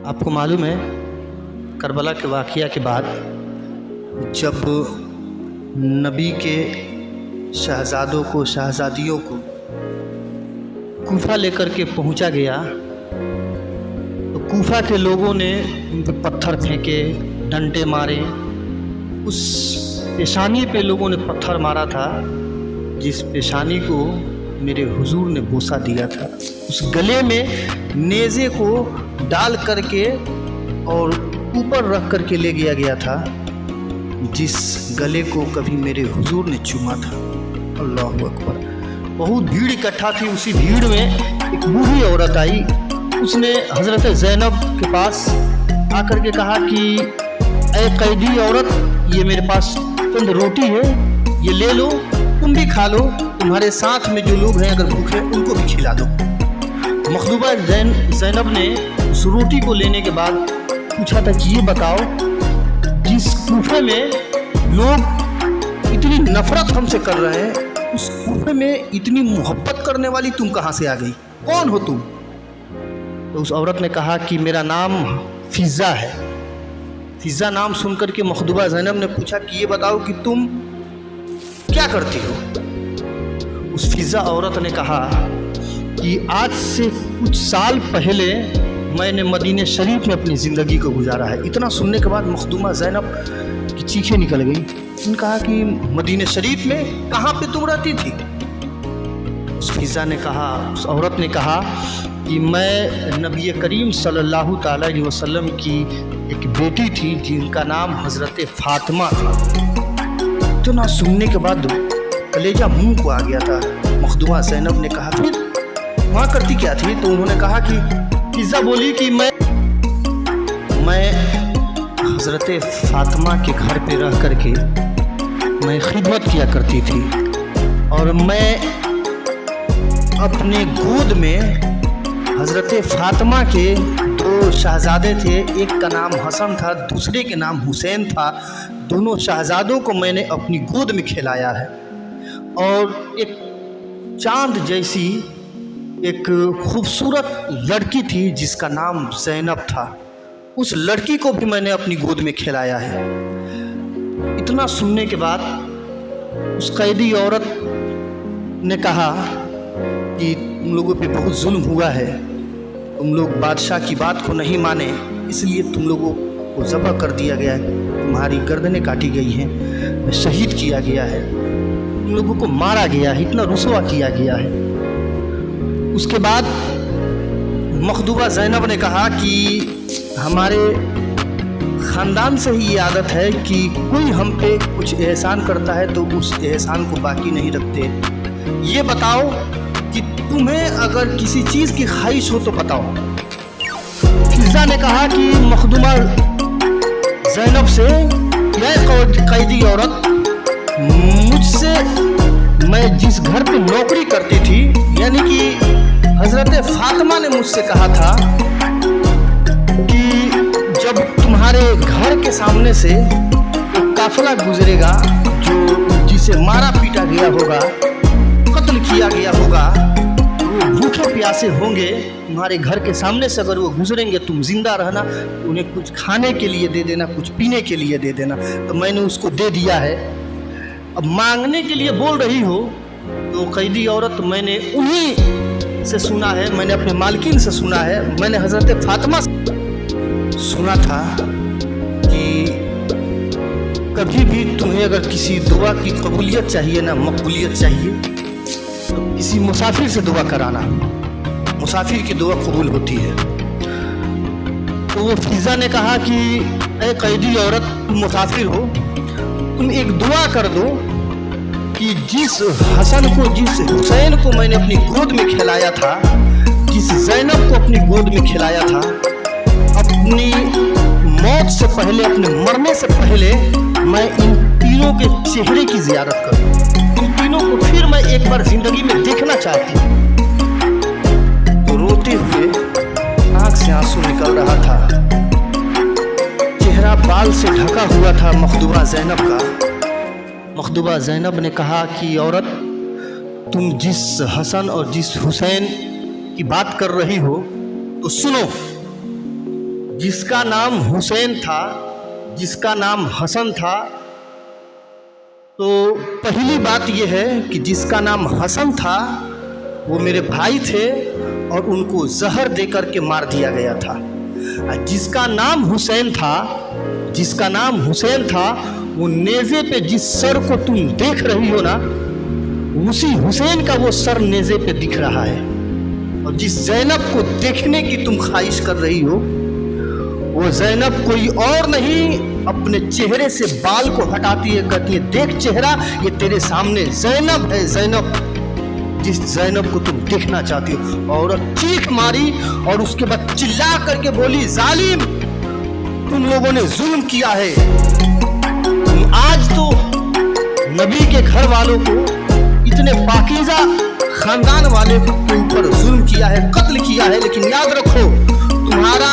आपको मालूम है करबला के वाक़या के बाद जब नबी के शहज़ादों को शहज़ादियों को कूफा लेकर के पहुंचा गया तो कूफा के लोगों ने उन पर पत्थर फेंके, डंडे मारे। उस पेशानी पे लोगों ने पत्थर मारा था जिस पेशानी को मेरे हुजूर ने बोसा दिया था। उस गले में नेज़े को डाल करके और ऊपर रख करके ले गया था जिस गले को कभी मेरे हुजूर ने चूमा था। अल्लाहु अकबर। बहुत भीड़ इकट्ठा थी। उसी भीड़ में एक बूढ़ी औरत आई। उसने हज़रत ज़ैनब के पास आकर के कहा कि ऐ कैदी औरत, ये मेरे पास चंद रोटी है, ये ले लो, तुम भी खा लो, तुम्हारे साथ में जो लोग हैं अगर भूखे उनको भी खिला दो। मखदूबा ज़ैनब ने उस रोटी को लेने के बाद पूछा था कि ये बताओ, जिस कूफे में लोग इतनी नफरत हमसे कर रहे हैं, उस कूफे में इतनी मोहब्बत करने वाली तुम कहाँ से आ गई? कौन हो तुम? तो उस औरत ने कहा कि मेरा नाम फ़िज़्ज़ा है। फ़िज़्ज़ा नाम सुनकर के मखदूबा ज़ैनब ने पूछा कि ये बताओ कि तुम क्या करती हो? उस फ़िज़्ज़ा औरत ने कहा कि आज से कुछ साल पहले मैंने मदीने शरीफ में अपनी ज़िंदगी को गुजारा है। इतना सुनने के बाद मखदूमा ज़ैनब की चीखें निकल गई। उन्होंने कहा कि मदीने शरीफ में कहाँ पे तुम रहती थी? उस फ़िज़्ज़ा ने कहा, उस औरत ने कहा कि मैं नबी करीम सल्लल्लाहु ताला अलैहि वसल्लम की एक बेटी थी जिनका नाम हज़रत फ़ातिमा था। इतना सुनने के बाद कलेजा मुंह को आ गया था। मखदूमा ज़ैनब ने कहा फिर वहाँ करती क्या थी? तो उन्होंने कहा कि फ़िज़्ज़ा बोली कि मैं हज़रत फ़ातिमा के घर पे रह करके मैं खिदमत किया करती थी और मैं अपने गोद में हज़रत फ़ातिमा के दो शहज़ादे थे, एक का नाम हसन था, दूसरे के नाम हुसैन था। दोनों शहज़ादों को मैंने अपनी गोद में खिलाया है और एक चाँद जैसी एक खूबसूरत लड़की थी जिसका नाम ज़ैनब था, उस लड़की को भी मैंने अपनी गोद में खिलाया है। इतना सुनने के बाद उस कैदी औरत ने कहा कि तुम लोगों पे बहुत जुल्म हुआ है, तुम लोग बादशाह की बात को नहीं माने, इसलिए तुम लोगों को ज़ब्ह कर दिया गया है, तुम्हारी गर्दनें काटी गई हैं, शहीद किया गया है, तुम लोगों को मारा गया है, इतना रुसवा किया गया है। उसके बाद मखदूबा ज़ैनब ने कहा कि हमारे ख़ानदान से ही ये आदत है कि कोई हम पे कुछ एहसान करता है तो उस एहसान को बाकी नहीं रखते। ये बताओ कि तुम्हें अगर किसी चीज़ की ख्वाहिश हो तो बताओ। फ़िज़्ज़ा ने कहा कि मखदूमा ज़ैनब से, यह कैदी औरत, मुझसे मैं जिस घर पे नौकरी करती थी, यानी कि हज़रत फ़ातिमा ने मुझसे कहा था कि जब तुम्हारे घर के सामने से एक काफ़िला गुजरेगा जो जिसे मारा पीटा गया होगा, कत्ल किया गया होगा, वो भूखे प्यासे होंगे, तुम्हारे घर के सामने से अगर वो गुजरेंगे, तुम जिंदा रहना, उन्हें कुछ खाने के लिए दे देना, कुछ पीने के लिए दे देना। तो मैंने उसको दे दिया है। अब मांगने के लिए बोल रही हो तो कैदी औरत, मैंने उन्हीं से सुना है, मैंने अपने मालकिन से सुना है, मैंने हज़रत फ़ातिमा से सुना था कि कभी भी तुम्हें अगर किसी दुआ की कबूलियत चाहिए ना, मकबूलियत चाहिए, तो किसी मुसाफिर से दुआ कराना, मुसाफिर की दुआ कबूल होती है। तो वो फ़िज़्ज़ा ने कहा कि ऐ कैदी औरत, तुम मुसाफिर हो, तुम एक दुआ कर दो कि जिस हसन को, जिस हुसैन को मैंने अपनी गोद में खिलाया था, जिस ज़ैनब को अपनी गोद में खिलाया था, अपनी मौत से पहले, अपने मरने से पहले मैं इन तीनों के चेहरे की ज़ियारत करूं, इन तीनों को फिर मैं एक बार ज़िंदगी में देखना चाहती हूँ। तो रोते हुए आँख से आंसू निकल रहा था, चेहरा बाल से ढका हुआ था मखदूमा ज़ैनब का। मखदूमा ज़ैनब ने कहा कि औरत, तुम जिस हसन और जिस हुसैन की बात कर रही हो तो सुनो, जिसका नाम हुसैन था, जिसका नाम हसन था। तो पहली बात यह है कि जिसका नाम हसन था वो मेरे भाई थे और उनको जहर देकर के मार दिया गया था। जिसका नाम हुसैन था, जिसका नाम हुसैन था, वो नेज़े पे जिस सर को तुम देख रही हो ना, उसी हुसैन का वो सर नेज़े पे दिख रहा है। और जिस जैनब को देखने की तुम ख्वाहिश कर रही हो, वो जैनब कोई और नहीं, अपने चेहरे से बाल को हटाती है, कहती है देख चेहरा, ये तेरे सामने जैनब है, जैनब, जिस जैनब को तुम देखना चाहती हो। औरत चीख मारी और उसके बाद चिल्ला करके बोली, जालिम, तुम लोगों ने जुल्म किया है। तुम आज तो नबी के घर वालों को, इतने पाकीज़ा खानदान वाले के ऊपर जुल्म किया है, कत्ल किया है, लेकिन याद रखो तुम्हारा